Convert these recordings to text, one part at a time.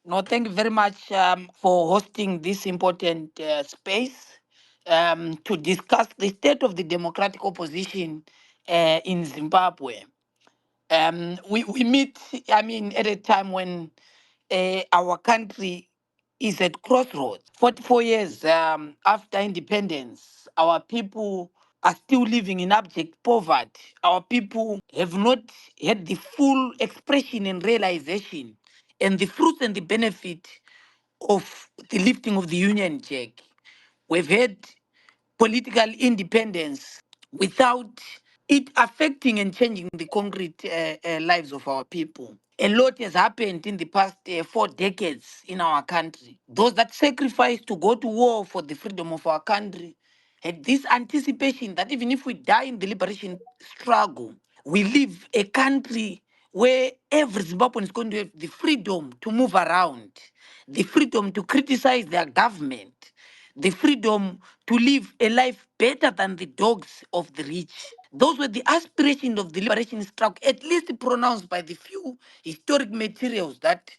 No, thank you very much for hosting this important space to discuss the state of the democratic opposition in Zimbabwe. We meet, I mean, at a time when our country is at crossroads. 44 years after independence, our people are still living in abject poverty. Our people have not had the full expression and realization and the fruits and the benefit of the lifting of the Union Jack. We've had political independence without it affecting and changing the concrete lives of our people. A lot has happened in the past 4 decades in our country. Those that sacrificed to go to war for the freedom of our country had this anticipation that even if we die in the liberation struggle, we live a country where every Zimbabwean is going to have the freedom to move around, the freedom to criticize their government, the freedom to live a life better than the dogs of the rich. Those were the aspirations of the liberation struggle, at least pronounced by the few historic materials that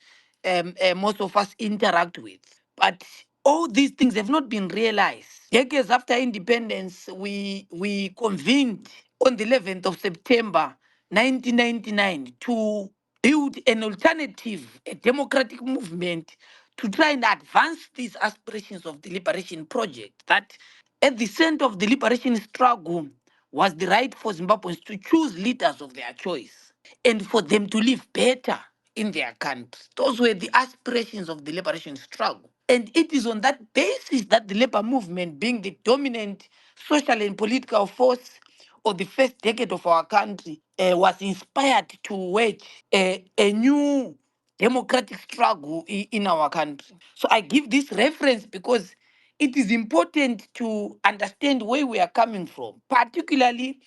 most of us interact with. But all these things have not been realized. Decades after independence, we convened on the 11th of September 1999 to build an alternative, a democratic movement to try and advance these aspirations of the liberation project. That at the center of the liberation struggle was the right for Zimbabweans to choose leaders of their choice and for them to live better in their country. Those were the aspirations of the liberation struggle. And it is on that basis that the labor movement, being the dominant social and political force of the first decade of our country, was inspired to wage a new democratic struggle in our country. So I give this reference because it is important to understand where we are coming from, particularly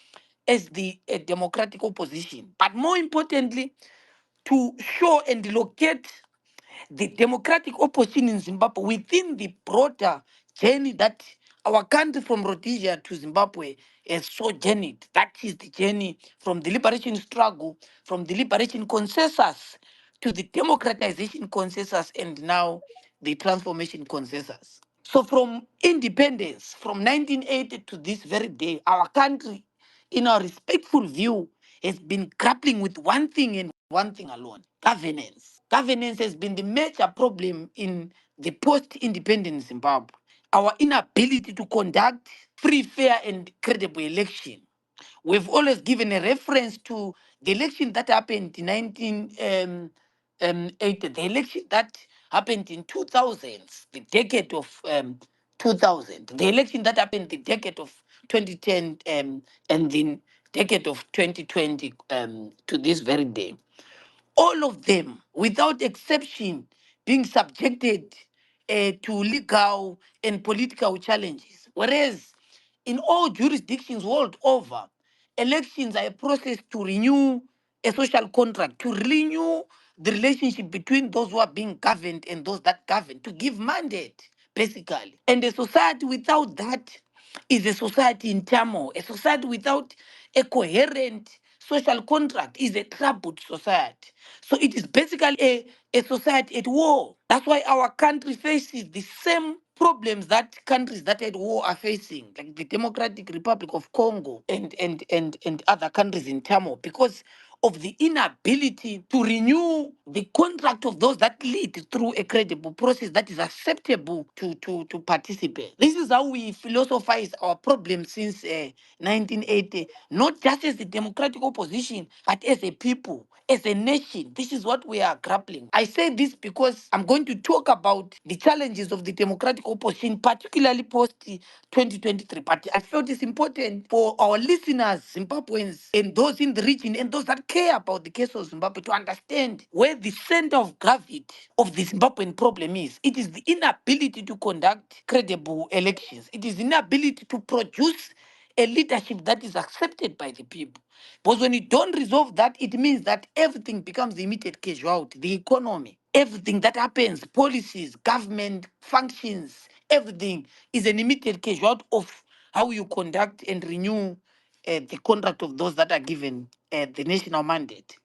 as the democratic opposition, but more importantly, to show and locate the democratic opposition in Zimbabwe within the broader journey that our country from Rhodesia to Zimbabwe has sojourneyed. That is the journey from the liberation struggle, from the liberation consensus to the democratization consensus, and now the transformation consensus. So from independence, from 1980 to this very day, our country, in our respectful view, has been grappling with one thing and one thing alone: governance. Governance has been the major problem in the post-independent Zimbabwe. Our inability to conduct free, fair, and credible election. We've always given a reference to the election that happened in 1980, the election that happened in 2000, the decade of 2000, the election that happened the decade of 2010, and the decade of 2020 to this very day. All of them, without exception, being subjected to legal and political challenges. Whereas in all jurisdictions world over, elections are a process to renew a social contract, to renew the relationship between those who are being governed and those that govern, to give mandate, basically. And a society without that is a society in turmoil. A society without a coherent social contract is a troubled society. So it is basically a society at war. That's why our country faces the same problems that countries that had war are facing, like the Democratic Republic of Congo and other countries in turmoil, because of the inability to renew the contract of those that lead through a credible process that is acceptable to participate. This is how we philosophize our problem since 1980, not just as the democratic opposition, but as a people, as a nation. This is what we are grappling. I say this because I'm going to talk about the challenges of the democratic opposition, particularly post 2023. But I felt it's important for our listeners, Zimbabweans, and those in the region, and those that care about the case of Zimbabwe to understand where the center of gravity of the Zimbabwean problem is. It is the inability to conduct credible elections. It is the inability to produce a leadership that is accepted by the people. Because when you don't resolve that, it means that everything becomes the immediate casualty, the economy, everything that happens, policies, government functions, everything is an immediate casualty of how you conduct and renew the contract of those that are given the national mandate.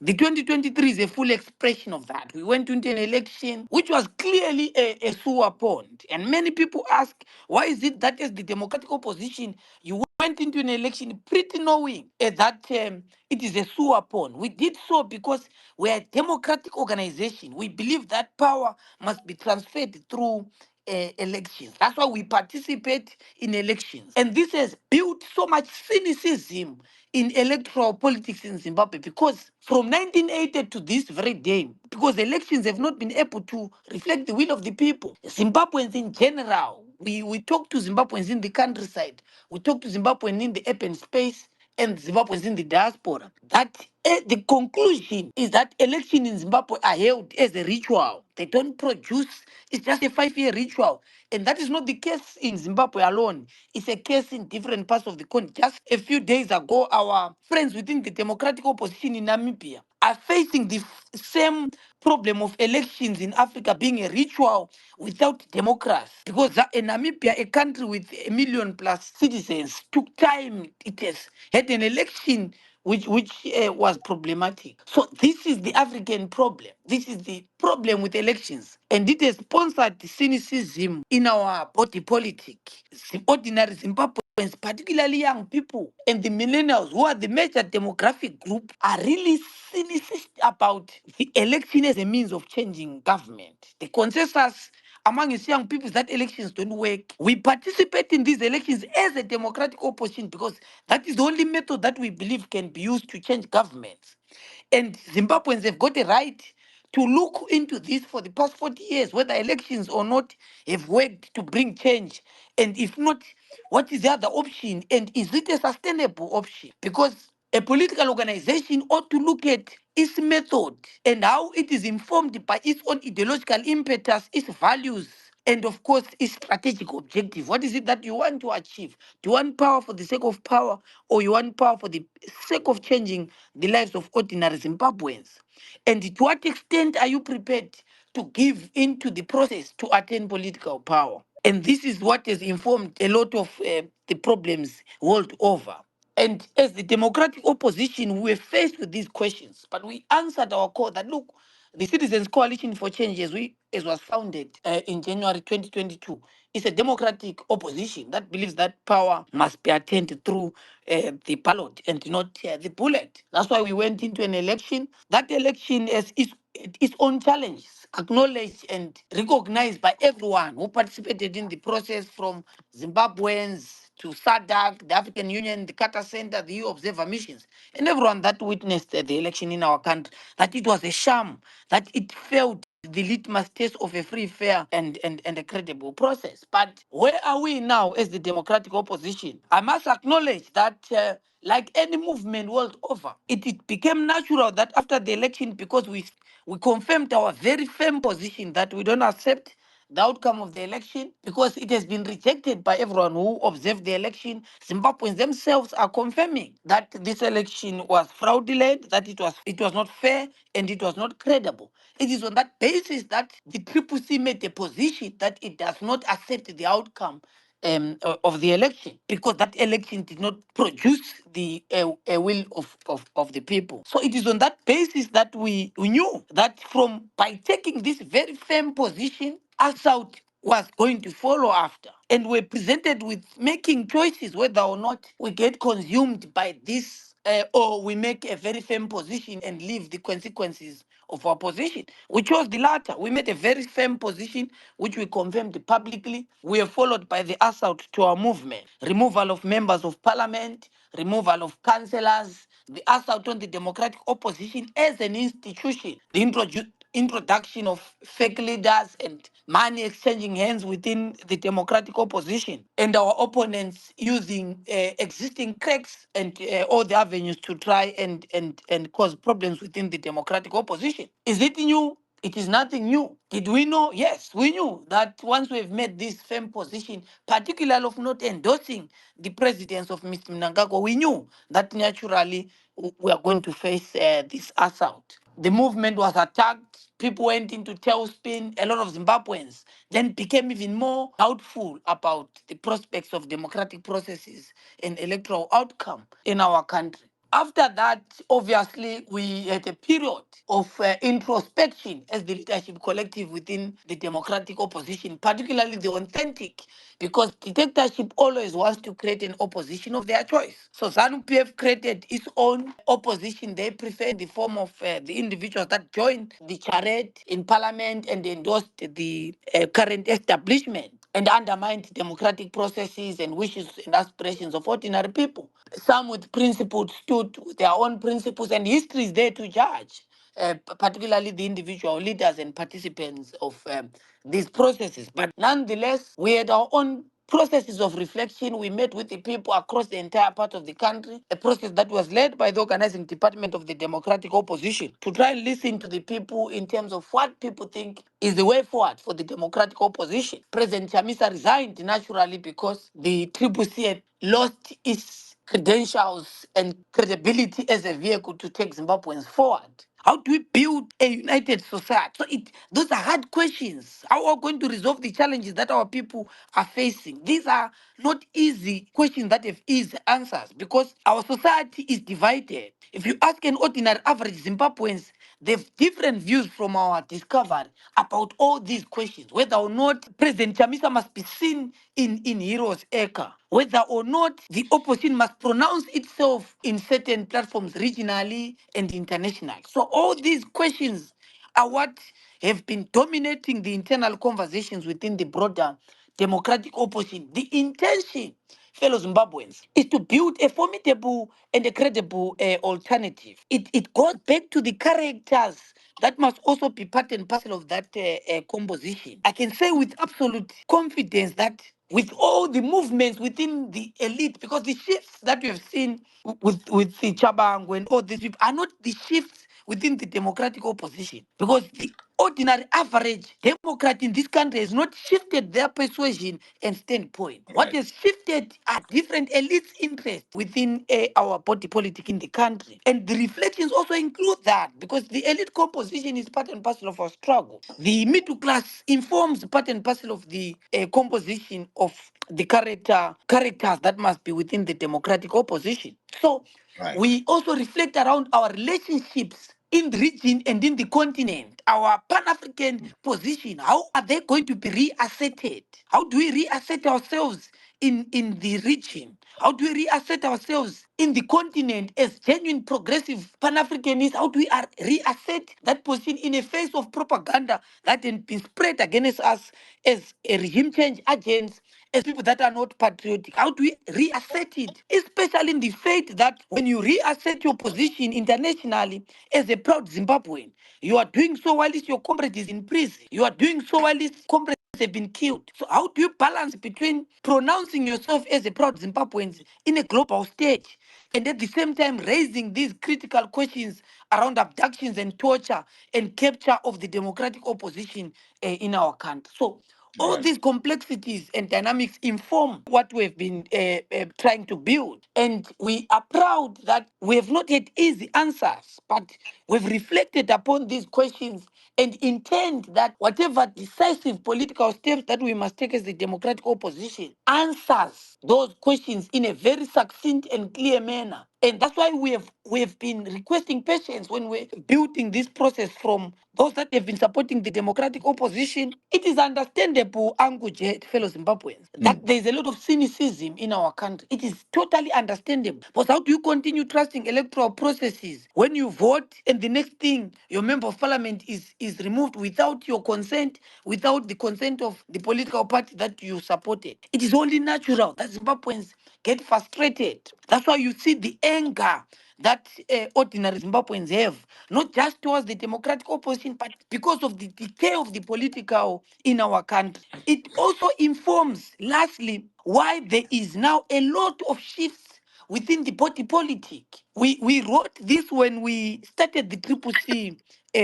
The 2023 is a full expression of that. We went into an election which was clearly a sewer pond. And many people ask, why is it that as the democratic opposition, you went into an election pretty knowing that it is a sewer pond? We did so because we're a democratic organization. We believe that power must be transferred through elections. That's why we participate in elections. And this has built so much cynicism in electoral politics in Zimbabwe because from 1980 to this very day, because elections have not been able to reflect the will of the people, Zimbabweans in general, we talk to Zimbabweans in the countryside, we talk to Zimbabweans in the urban space, and Zimbabweans in the diaspora. That the conclusion is that elections in Zimbabwe are held as a ritual. They don't produce, it's just a 5-year ritual. And that is not the case in Zimbabwe alone. It's a case in different parts of the country. Just a few days ago, our friends within the democratic opposition in Namibia are facing the same problem of elections in Africa being a ritual without democracy. Because in Namibia, a country with 1 million plus citizens, took time. It has had an election which was problematic. So this is the African problem. This is the problem with elections. And it has sponsored the cynicism in our body politic. Ordinary Zimbabweans, particularly young people and the millennials, who are the major demographic group, are really cynicistic about the election as a means of changing government. The consensus among its young people is that elections don't work. We participate in these elections as a democratic opposition because that is the only method that we believe can be used to change governments. And Zimbabweans have got a right to look into this for the past 40 years, whether elections or not have worked to bring change. And if not, what is the other option? And is it a sustainable option? Because a political organization ought to look at its method and how it is informed by its own ideological impetus, its values, and of course, its strategic objective. What is it that you want to achieve? Do you want power for the sake of power, or you want power for the sake of changing the lives of ordinary Zimbabweans? And to what extent are you prepared to give into the process to attain political power? And this is what has informed a lot of the problems world over. And as the democratic opposition, we were faced with these questions, but we answered our call that look, the Citizens Coalition for Change, as was founded in January 2022, is a democratic opposition that believes that power must be attained through the ballot and not the bullet. That's why we went into an election. That election has its own challenges, acknowledged and recognized by everyone who participated in the process, from Zimbabweans to SADC, the African Union, the Carter Center, the EU Observer Missions, and everyone that witnessed the election in our country, that it was a sham, that it failed the litmus test of a free, fair, and a credible process. But where are we now as the democratic opposition? I must acknowledge that like any movement world over, it became natural that after the election, because we confirmed our very firm position that we don't accept the outcome of the election because it has been rejected by everyone who observed the election. Zimbabweans themselves are confirming that this election was fraudulent, that it was not fair, and it was not credible. It is on that basis that the Triple C made a position that it does not accept the outcome of the election, because that election did not produce the will of the people. So it is on that basis that we knew that from by taking this very firm position, Assault was going to follow after. And we're presented with making choices whether or not we get consumed by this or we make a very firm position and leave the consequences of our position. We chose the latter. We made a very firm position, which we confirmed publicly. We are followed by the assault to our movement, removal of members of parliament, removal of councillors, the assault on the democratic opposition as an institution, the introduction of fake leaders and money exchanging hands within the democratic opposition, and our opponents using existing cracks and all the avenues to try and cause problems within the democratic opposition. Is it new? It is nothing new. Did we know? Yes, we knew that once we've made this firm position, particularly of not endorsing the presidents of Mr. Mnangagwa, we knew that naturally we are going to face this assault. The movement was attacked. People went into tailspin. A lot of Zimbabweans then became even more doubtful about the prospects of democratic processes and electoral outcome in our country. After that, obviously, we had a period of introspection as the leadership collective within the democratic opposition, particularly the authentic, because dictatorship always wants to create an opposition of their choice. So ZANU-PF created its own opposition. They prefer in the form of the individuals that joined the charade in parliament and endorsed the current establishment and undermined democratic processes and wishes and aspirations of ordinary people. Some with principles stood with their own principles, and history is there to judge, particularly the individual leaders and participants of these processes. But nonetheless, we had our own processes of reflection. We met with the people across the entire part of the country, a process that was led by the organizing department of the democratic opposition to try and listen to the people in terms of what people think is the way forward for the democratic opposition. President Chamisa resigned naturally because the Triple C had lost its credentials and credibility as a vehicle to take Zimbabweans forward. How do we build a united society? So those are hard questions. How are we going to resolve the challenges that our people are facing? These are not easy questions that have easy answers because our society is divided. If you ask an ordinary average Zimbabweans, they have different views from our discovery about all these questions, whether or not President Chamisa must be seen in Heroes Acre, whether or not the opposition must pronounce itself in certain platforms regionally and internationally. So all these questions are what have been dominating the internal conversations within the broader democratic opposition. The intention, fellow Zimbabweans, is to build a formidable and a credible alternative. It goes back to the characters that must also be part and parcel of that composition. I can say with absolute confidence that with all the movements within the elite, because the shifts that we have seen with the Chabangu and all these people are not the shifts within the democratic opposition, because the ordinary average Democrat in this country has not shifted their persuasion and standpoint. What has shifted are different elites' interests within our body politic in the country. And the reflections also include that, because the elite composition is part and parcel of our struggle. The middle class informs part and parcel of the composition of the characters that must be within the democratic opposition. So we also reflect around our relationships in the region and in the continent, our Pan-African position. How are they going to be reasserted? How do we reassert ourselves in the region? How do we reassert ourselves in the continent as genuine progressive Pan-Africanists? How do we reassert that position in a face of propaganda that has been spread against us as a regime change agents, as people that are not patriotic? How do we reassert it? Especially in the faith that when you reassert your position internationally as a proud Zimbabwean, you are doing so while your comrade is in prison. You are doing so while comrades have been killed. So how do you balance between pronouncing yourself as a proud Zimbabwean in a global stage and at the same time raising these critical questions around abductions and torture and capture of the democratic opposition in our country? So all these complexities and dynamics inform what we've been trying to build. And we are proud that we have not had easy answers, but we've reflected upon these questions and intend that whatever decisive political steps that we must take as the democratic opposition answers those questions in a very succinct and clear manner. And that's why we have been requesting patience when we're building this process from those that have been supporting the democratic opposition. It is understandable, Angujet, fellow Zimbabweans, that there is a lot of cynicism in our country. It is totally understandable. But how do you continue trusting electoral processes when you vote and the next thing your member of parliament is removed without your consent, without the consent of the political party that you supported? It is only natural that Zimbabweans get frustrated. That's why you see the anger that ordinary Zimbabweans have, not just towards the democratic opposition, but because of the decay of the political in our country. It also informs, lastly, why there is now a lot of shifts within the body politic. We wrote this when we started the Triple C,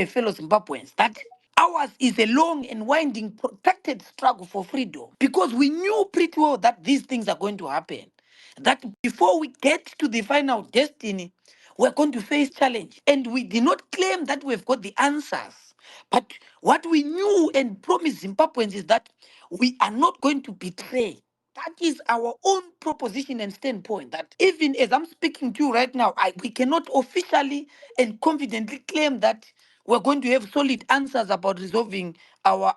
fellow Zimbabweans, that ours is a long and winding, protracted struggle for freedom, because we knew pretty well that these things are going to happen. That before we get to the final destiny, we're going to face challenge. And we did not claim that we've got the answers. But what we knew and promised Zimbabweans is that we are not going to betray That is our own proposition and standpoint. That even as I'm speaking to you right now, we cannot officially and confidently claim that we're going to have solid answers about resolving our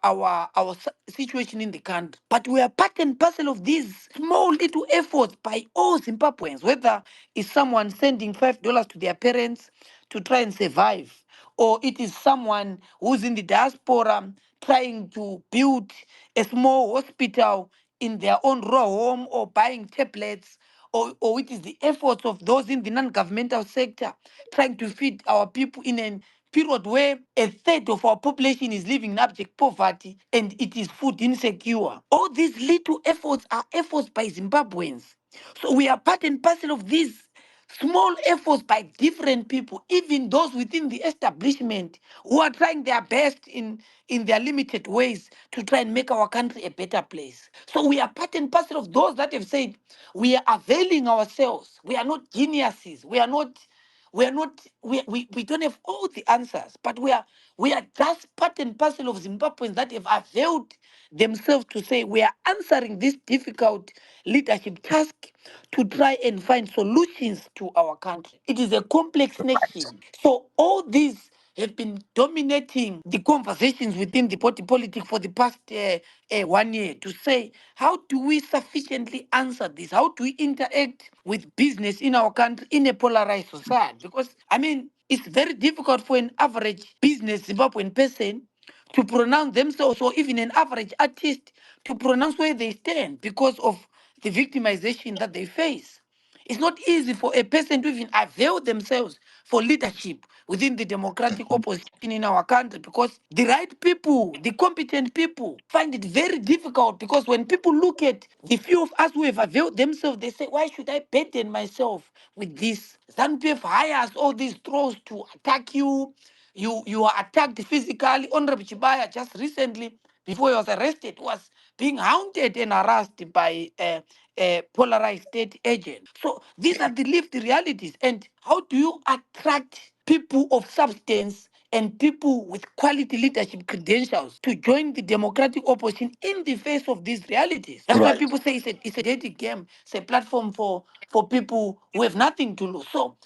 situation in the country. But we are part and parcel of these small little efforts by all Zimbabweans, whether it's someone sending $5 to their parents to try and survive, or it is someone who's in the diaspora trying to build a small hospital in their own raw home, or buying tablets, or it is the efforts of those in the non-governmental sector trying to feed our people in a period where a third of our population is living in abject poverty and it is food insecure. All these little efforts are efforts by Zimbabweans. So we are part and parcel of these small efforts by different people, even those within the establishment who are trying their best in their limited ways to try and make our country a better place. So we are part and parcel of those that have said we are availing ourselves. We are not geniuses. We don't have all the answers, but we are just part and parcel of Zimbabweans that have availed themselves to say we are answering this difficult leadership task to try and find solutions to our country. It is a complex nation. So all these have been dominating the conversations within the party politics for the past 1 year, to say, how do we sufficiently answer this? How do we interact with business in our country in a polarized society? Because, I mean, it's very difficult for an average business Zimbabwean person to pronounce themselves, or even an average artist to pronounce where they stand because of the victimization that they face. It's not easy for a person to even avail themselves for leadership within the democratic opposition in our country, because the right people, the competent people, find it very difficult. Because when people look at the few of us who have availed themselves, they say, why should I burden myself with this? ZANU-PF hires all these trolls to attack you. You are attacked physically. Honorable Chibaya just recently, before he was arrested, was being hounded and harassed by a polarized state agent. So these are the lived realities. And how do you attract people of substance and people with quality leadership credentials to join the democratic opposition in the face of these realities? That's why Right. people say it's a dirty game. It's a platform for people who have nothing to lose. So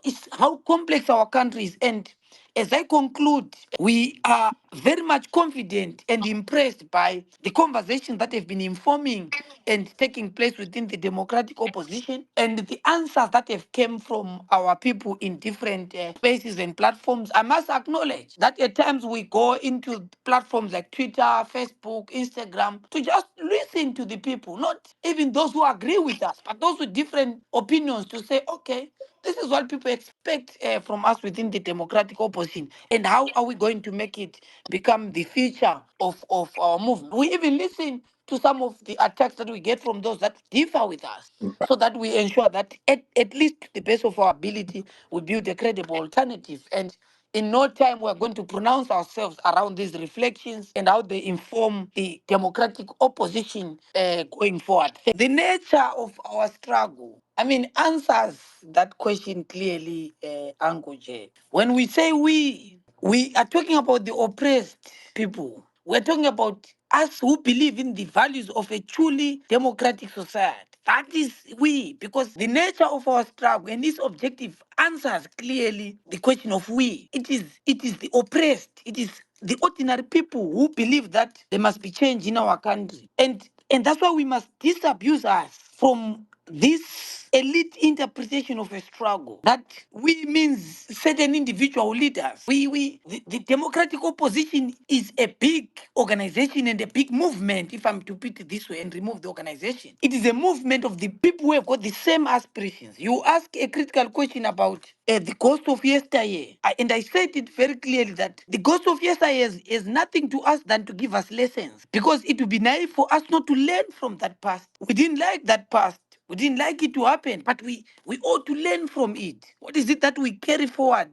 it's how complex our country is. And as I conclude, we are very much confident and impressed by the conversations that have been informing and taking place within the democratic opposition, and the answers that have come from our people in different spaces and platforms. I must acknowledge that at times we go into platforms like Twitter, Facebook, Instagram to just listen to the people, not even those who agree with us, but those with different opinions, to say, okay, this is what people expect from us within the democratic opposition. And how are we going to make it become the feature of our movement? We even listen to some of the attacks that we get from those that differ with us, so that we ensure that at least to the best of our ability, we build a credible alternative. And in no time, we're going to pronounce ourselves around these reflections and how they inform the democratic opposition going forward. The nature of our struggle, I mean, answers that question clearly, Angoje. When we say we are talking about the oppressed people. We're talking about us who believe in the values of a truly democratic society. That is we, because the nature of our struggle and this objective answers clearly the question of we. It is the oppressed. It is the ordinary people who believe that there must be change in our country. And that's why we must disabuse us from this elite interpretation of a struggle that we means certain individual leaders. The democratic opposition is a big organization and a big movement, if I'm to put it this way and remove the organization. It is a movement of the people who have got the same aspirations. You ask a critical question about the ghost of yesteryear, and I said it very clearly that the ghost of yesteryear is nothing to us than to give us lessons, because it would be naive for us not to learn from that past. We didn't like that past. We didn't like it to happen, but we ought to learn from it. What is it that we carry forward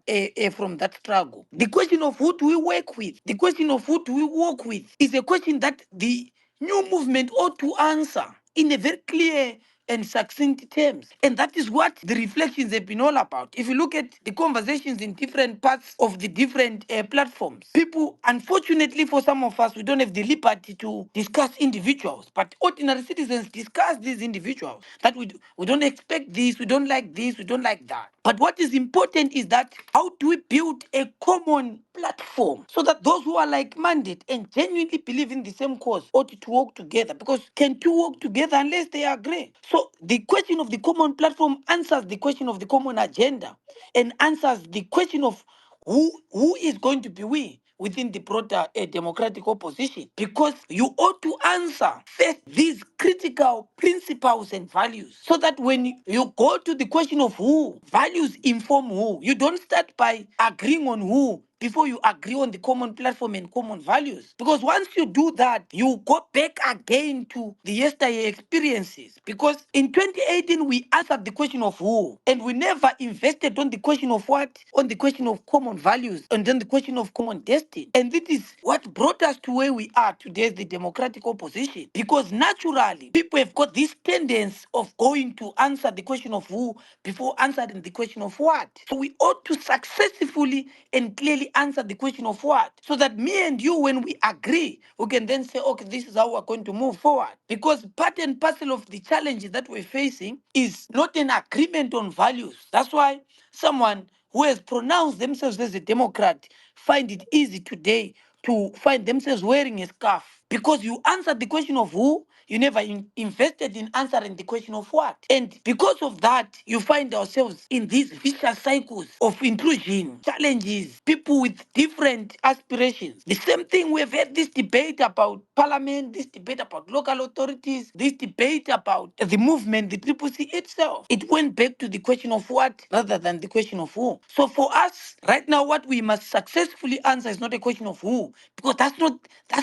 from that struggle? The question of who do we work with, the question of who do we work with, is a question that the new movement ought to answer in a very clear and succinct terms. And that is what the reflections have been all about. If you look at the conversations in different parts of the different platforms, people, unfortunately for some of us, we don't have the liberty to discuss individuals, but ordinary citizens discuss these individuals. That we don't expect this, we don't like this, we don't like that. But what is important is that how do we build a common platform so that those who are like-minded and genuinely believe in the same cause ought to work together? Because can two work together unless they agree? So the question of the common platform answers the question of the common agenda and answers the question of who is going to be we within the broader democratic opposition, because you ought to answer first these critical principles and values, so that when you go to the question of who, values inform who. You don't start by agreeing on who before you agree on the common platform and common values. Because once you do that, you go back again to the yesteryear experiences. Because in 2018, we answered the question of who, and we never invested on the question of what? On the question of common values, and then the question of common destiny. And this is what brought us to where we are today, the democratic opposition. Because naturally, people have got this tendency of going to answer the question of who before answering the question of what. So we ought to successfully and clearly answer the question of what, so that me and you, when we agree, we can then say, okay, this is how we're going to move forward. Because part and parcel of the challenges that we're facing is not an agreement on values. That's why someone who has pronounced themselves as a Democrat find it easy today to find themselves wearing a scarf, because you answered the question of who, you never invested in answering the question of what. And because of that, you find ourselves in these vicious cycles of intrusion, challenges, people with different aspirations. The same thing, we've had this debate about parliament, this debate about local authorities, this debate about the movement, the Triple C itself. It went back to the question of what rather than the question of who. So for us, right now, what we must successfully answer is not a question of who, because that's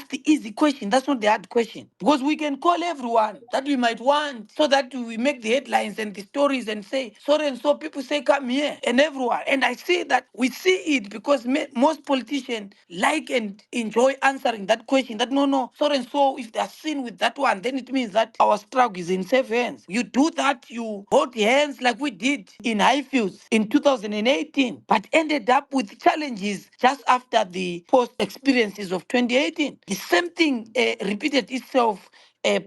the easy question. That's not the hard question. Because we can call everyone that we might want, so that we make the headlines and the stories and say, so and so people say, come here, and everyone. And I say that we see it because most politicians like and enjoy answering that question, that no, so and so, if they are seen with that one, then it means that our struggle is in safe hands. You do that, you hold hands like we did in Highfields in 2018, but ended up with challenges just after the post experiences of 2018. The same thing repeated itself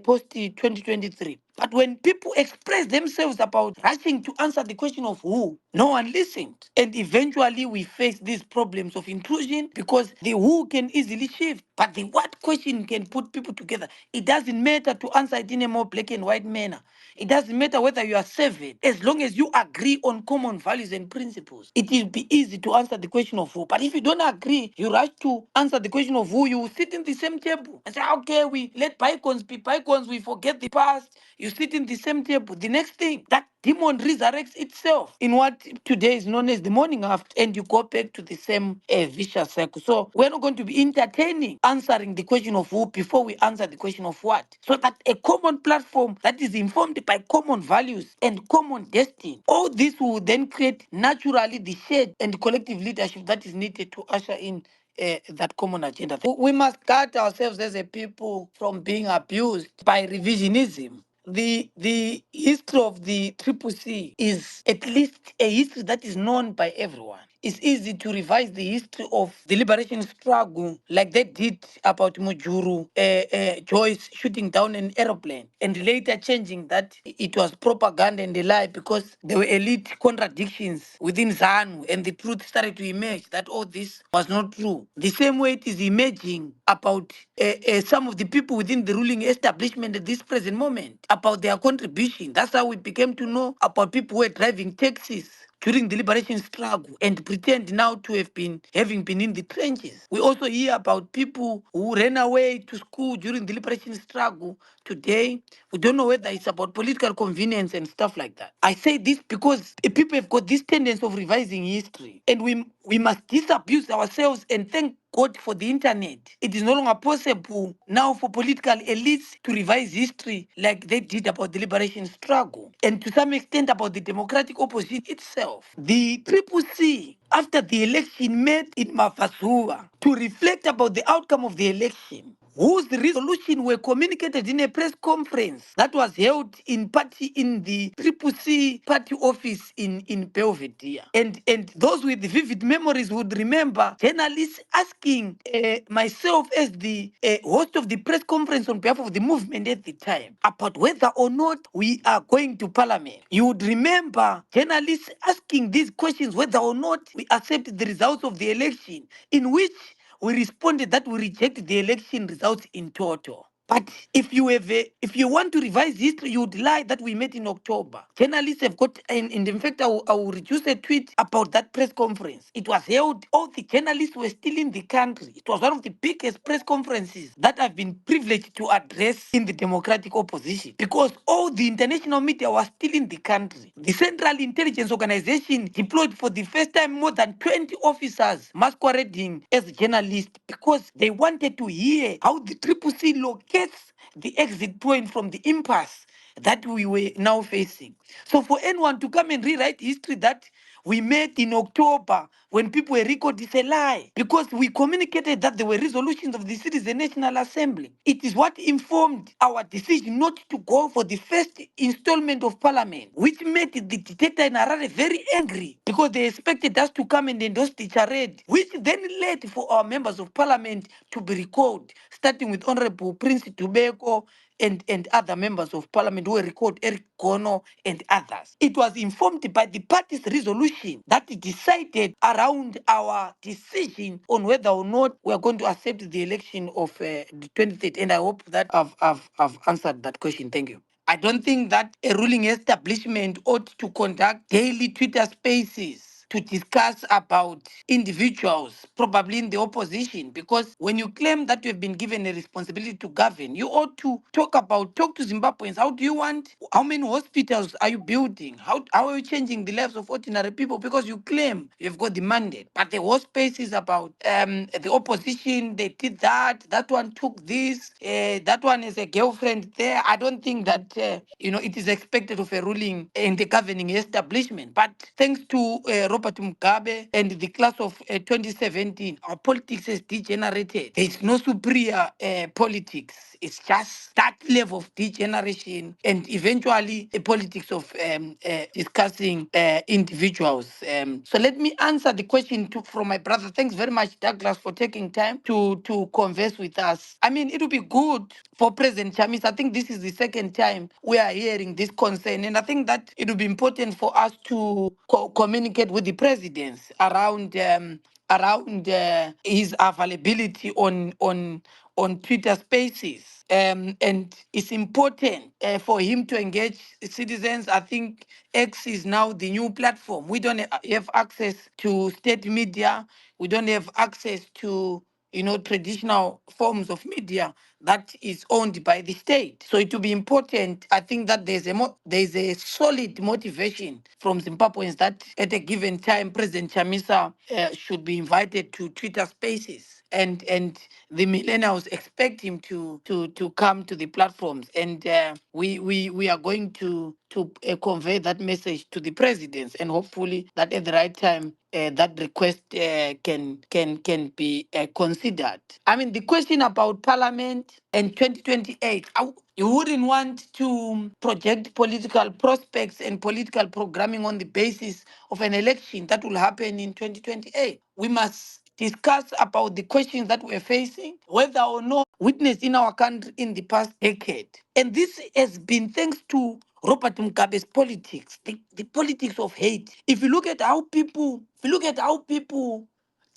post 2023. But when people express themselves about rushing to answer the question of who, no one listened. And eventually we face these problems of intrusion, because the who can easily shift, but the what question can put people together. It doesn't matter to answer it in a more black and white manner. It doesn't matter whether you are seven, as long as you agree on common values and principles. It will be easy to answer the question of who. But if you don't agree, you rush to answer the question of who, you will sit in the same table and say, okay, we let bygones be bygones, we forget the past. You sit in the same table. The next thing, that demon resurrects itself in what today is known as the morning after, and you go back to the same vicious cycle. So we're not going to be entertaining answering the question of who before we answer the question of what, so that a common platform that is informed by common values and common destiny, all this will then create naturally the shared and collective leadership that is needed to usher in that common agenda. We must guard ourselves as a people from being abused by revisionism. The history of the Triple C is at least a history that is known by everyone. It's easy to revise the history of the liberation struggle like they did about Mujuru, Joyce shooting down an aeroplane, and later changing that it was propaganda and a lie, because there were elite contradictions within ZANU, and the truth started to emerge that all this was not true. The same way it is emerging about some of the people within the ruling establishment at this present moment, about their contribution. That's how we became to know about people who were driving taxis during the liberation struggle and pretend now to have been having been in the trenches. We also hear about people who ran away to school during the liberation struggle. Today, we don't know whether it's about political convenience and stuff like that. I say this because people have got this tendency of revising history, and we must disabuse ourselves and thank God for the internet. It is no longer possible now for political elites to revise history like they did about the liberation struggle, and to some extent about the democratic opposition itself. The Triple C, after the election, met in Mafasua to reflect about the outcome of the election. whose resolution were communicated in a press conference that was held in the Triple C party office in Belvedere. And those with vivid memories would remember journalists asking myself as the host of the press conference on behalf of the movement at the time about whether or not we are going to parliament. You would remember journalists asking these questions whether or not we accept the results of the election, in which we responded that we reject the election results in total. But if you want to revise history, you would lie that we met in October. Journalists have got, and in fact, I will reduce a tweet about that press conference. It was held, all the journalists were still in the country. It was one of the biggest press conferences that I've been privileged to address in the democratic opposition, because all the international media was still in the country. The Central Intelligence Organization deployed for the first time more than 20 officers masquerading as journalists, because they wanted to hear how the Triple C locates the exit point from the impasse that we were now facing. So for anyone to come and rewrite history that we met in October when people were recorded, is a lie, because we communicated that there were resolutions of the Citizen National Assembly. It is what informed our decision not to go for the first installment of parliament, which made the dictator in Harare very angry, because they expected us to come and endorse the charade, which then led for our members of parliament to be recalled, starting with Honorable Prince Tubeko and other members of parliament who were recalled, Eric Gono and others. It was informed by the party's resolution that it decided around our decision on whether or not we are going to accept the election of the 23rd. And I hope that I've answered that question. Thank you. I don't think that a ruling establishment ought to conduct daily Twitter spaces to discuss about individuals, probably in the opposition, because when you claim that you have been given a responsibility to govern, you ought to talk to Zimbabweans. How many hospitals are you building? How are you changing the lives of ordinary people? Because you claim you've got the mandate, but the whole space is about the opposition. They did that one took this, that one is a girlfriend there. I don't think that it is expected of a ruling in the governing establishment. But thanks to Robert Mugabe and the class of 2017, our politics has degenerated. There is no superior politics. It's just that level of degeneration, and eventually a politics of discussing individuals. So let me answer the question from my brother. Thanks very much, Douglas, for taking time to converse with us. I mean, it would be good for President Chamis. I think this is the second time we are hearing this concern, and I think that it would be important for us to communicate with the president around his availability on Twitter Spaces. And it's important for him to engage citizens. I think X is now the new platform. We don't have access to state media. We don't have access to traditional forms of media that is owned by the state. So it will be important. I think that there's a solid motivation from Zimbabweans that at a given time, President Chamisa should be invited to Twitter Spaces, and the millennials expect him to come to the platforms, and we are going to convey that message to the presidents, and hopefully that at the right time that request can be considered. I mean, the question about Parliament and 2028, you wouldn't want to project political prospects and political programming on the basis of an election that will happen in 2028. We must discuss about the questions that we're facing, whether or not witnessed in our country in the past decade. And this has been thanks to Robert Mugabe's politics, the politics of hate. If you look at how people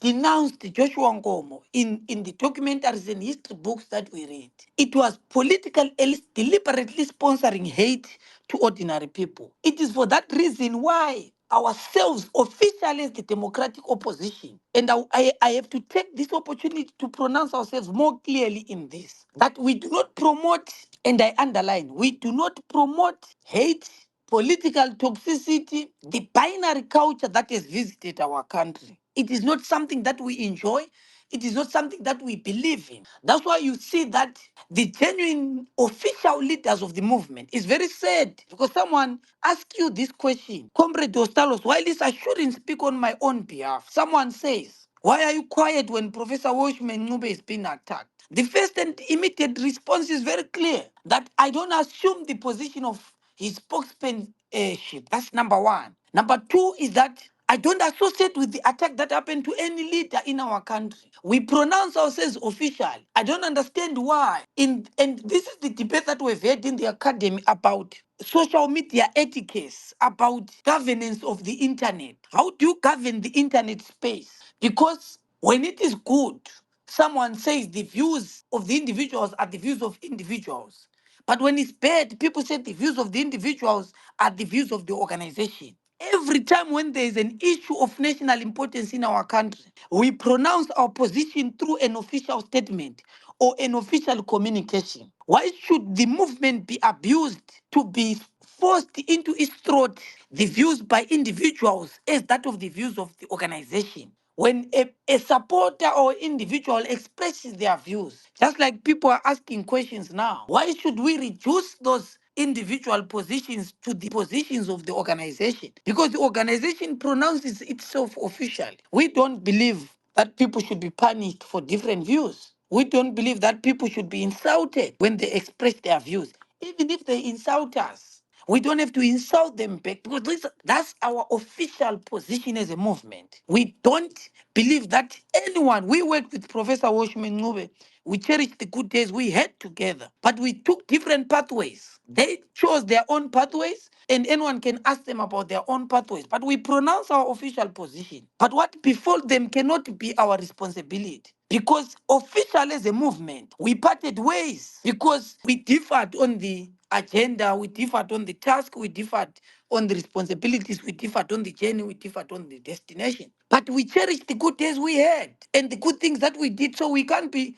denounced Joshua Nkomo in the documentaries and history books that we read, it was political elites deliberately sponsoring hate to ordinary people. It is for that reason why ourselves officially as the democratic opposition, and I have to take this opportunity to pronounce ourselves more clearly in this, that we do not promote, and I underline, we do not promote hate, political toxicity, the binary culture that has visited our country. It is not something that we enjoy. It is not something that we believe in. That's why you see that the genuine official leaders of the movement is very sad, because someone asks you this question, Comrade Ostallos, while this I shouldn't speak on my own behalf, someone says, why are you quiet when Professor Washman Nube is being attacked? The first and immediate response is very clear that I don't assume the position of his spokesmanship. That's number one. Number two is that I don't associate with the attack that happened to any leader in our country. We pronounce ourselves official. I don't understand why. And this is the debate that we've had in the academy about social media etiquette, about governance of the internet. How do you govern the internet space? Because when it is good, someone says the views of the individuals are the views of individuals. But when it's bad, people say the views of the individuals are the views of the organization. Every time when there is an issue of national importance in our country, we pronounce our position through an official statement or an official communication. Why should the movement be abused to be forced into its throat the views by individuals as that of the views of the organization? When a supporter or individual expresses their views, just like people are asking questions now, why should we reduce those individual positions to the positions of the organization? Because the organization pronounces itself official. We don't believe that people should be punished for different views. We don't believe that people should be insulted when they express their views, even if they insult us. We don't have to insult them back because that's our official position as a movement. We don't believe that anyone, we worked with Professor Washman Ngube, we cherished the good days we had together, but we took different pathways. They chose their own pathways, and anyone can ask them about their own pathways. But we pronounce our official position. But what befall them cannot be our responsibility. Because official as a movement, we parted ways because we differed on the agenda, we differed on the task, we differed on the responsibilities, we differed on the journey, we differed on the destination. But we cherish the good days we had and the good things that we did, so we can't be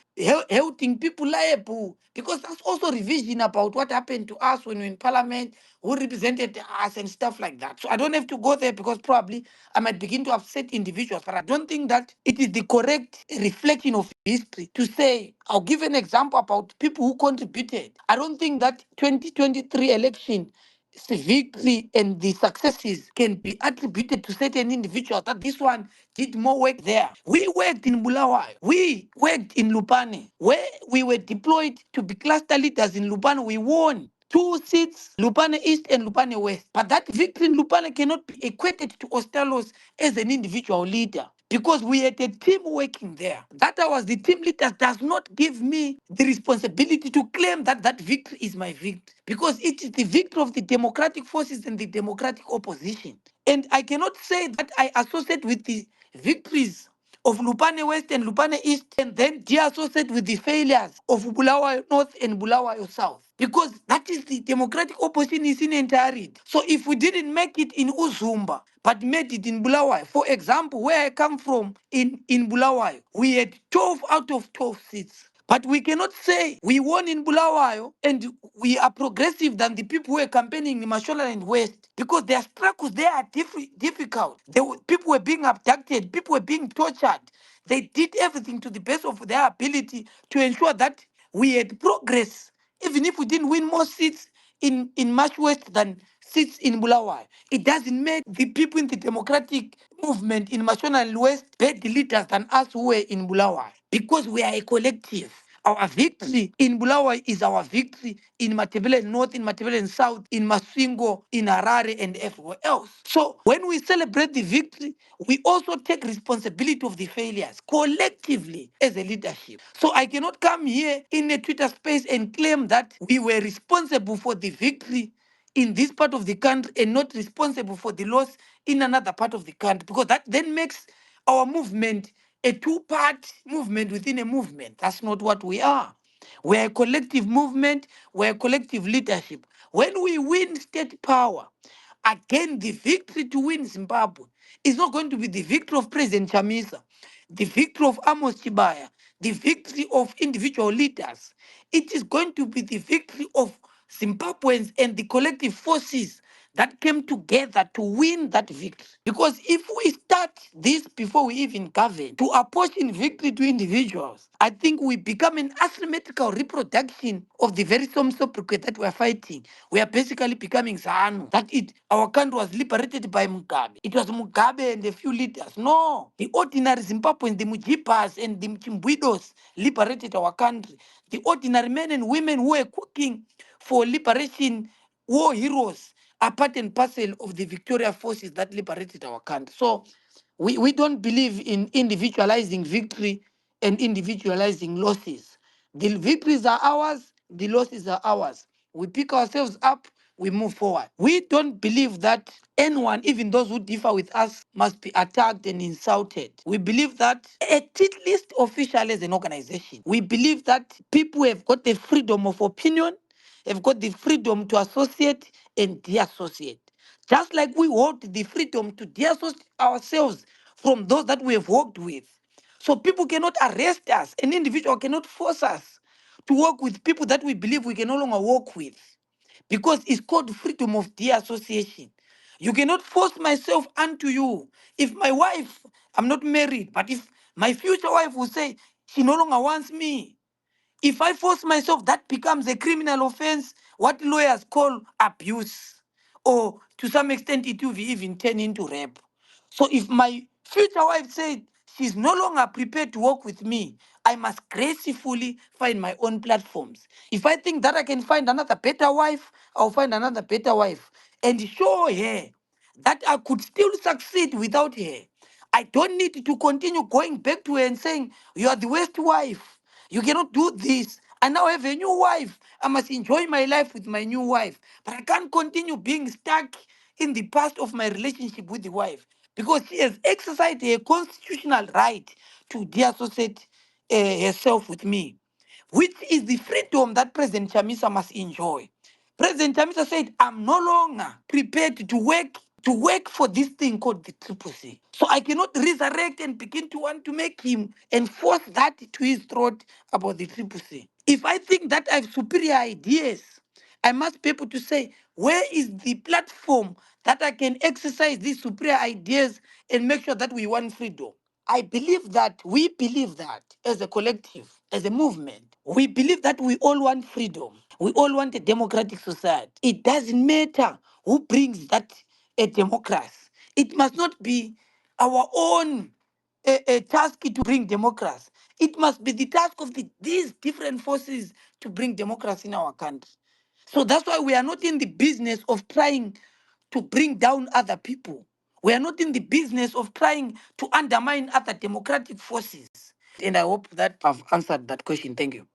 holding people liable because that's also revision about what happened to us when we were in parliament, who represented us and stuff like that. So I don't have to go there because probably I might begin to upset individuals, but I don't think that it is the correct reflection of history to say, I'll give an example about people who contributed. I don't think that 2023 election victory and the successes can be attributed to certain individuals that this one did more work there. We worked in Bulawayo. We worked in Lupane. Where we were deployed to be cluster leaders in Lupane, we won 2 seats, Lupane East and Lupane West. But that victory in Lupane cannot be equated to Ostallos as an individual leader because we had a team working there. That I was the team leader does not give me the responsibility to claim that that victory is my victory because it is the victory of the democratic forces and the democratic opposition. And I cannot say that I associate with the victories of Lupane West and Lupane East and then de-associate with the failures of Bulawayo North and Bulawayo South. Because that is the democratic opposition is in entirety. So if we didn't make it in Uzumba, but made it in Bulawayo, for example, where I come from in Bulawayo, we had 12 out of 12 seats. But we cannot say we won in Bulawayo and we are progressive than the people who are campaigning in Mashola and West because their struggles there are difficult. People were being abducted, people were being tortured. They did everything to the best of their ability to ensure that we had progress, even if we didn't win more seats in March West than seats in Bulawayo. It doesn't make the people in the democratic movement in Mashona and West better leaders than us who were in Bulawayo because we are a collective. Our victory in Bulawayo is our victory in Matebele North, in Matebele South, in Masvingo, in Harare, and everywhere else. So when we celebrate the victory, we also take responsibility of the failures collectively as a leadership. So I cannot come here in a Twitter space and claim that we were responsible for the victory in this part of the country and not responsible for the loss in another part of the country because that then makes our movement a two-part movement within a movement. That's not what we are. We're a collective movement, we're a collective leadership. When we win state power, again, the victory to win Zimbabwe is not going to be the victory of President Chamisa, the victory of Amos Chibaya, the victory of individual leaders. It is going to be the victory of Zimbabweans and the collective forces that came together to win that victory. Because if we start this before we even govern, to apportion victory to individuals, I think we become an asymmetrical reproduction of the very same sobriquet that we are fighting. We are basically becoming ZANU. Our country was liberated by Mugabe. It was Mugabe and a few leaders. No, the ordinary Zimbabweans, the Mujibas and the Mchimbwidos liberated our country. The ordinary men and women who were cooking for liberation, war heroes, are part and parcel of the Victoria forces that liberated our country. So we don't believe in individualizing victory and individualizing losses. The victories are ours, the losses are ours. We pick ourselves up, we move forward. We don't believe that anyone, even those who differ with us, must be attacked and insulted. We believe that, at least officially as an organization, we believe that people have got the freedom of opinion, have got the freedom to associate and de-associate. Just like we hold the freedom to de-associate ourselves from those that we have worked with. So people cannot arrest us. An individual cannot force us to work with people that we believe we can no longer work with. Because it's called freedom of de-association. You cannot force myself onto you. If my wife, I'm not married, but if my future wife will say she no longer wants me, if I force myself, that becomes a criminal offense, what lawyers call abuse. Or to some extent, it will even turn into rape. So if my future wife said she's no longer prepared to work with me, I must gracefully find my own platforms. If I think that I can find another better wife, I'll find another better wife and show her that I could still succeed without her. I don't need to continue going back to her and saying, you are the worst wife. You cannot do this. I now have a new wife. I must enjoy my life with my new wife. But I can't continue being stuck in the past of my relationship with the wife because she has exercised her constitutional right to deassociate herself with me, which is the freedom that President Chamisa must enjoy. President Chamisa said, I'm no longer prepared to work for this thing called the Triple C. So I cannot resurrect and begin to want to make him enforce that to his throat about the Triple C. If I think that I have superior ideas, I must be able to say, where is the platform that I can exercise these superior ideas and make sure that we want freedom? We believe that as a collective, as a movement, we believe that we all want freedom. We all want a democratic society. It doesn't matter who brings that a democracy. It must not be our own a task to bring democracy. It must be the task of these different forces to bring democracy in our country. So that's why we are not in the business of trying to bring down other people. We are not in the business of trying to undermine other democratic forces. And I hope that I've answered that question. Thank you.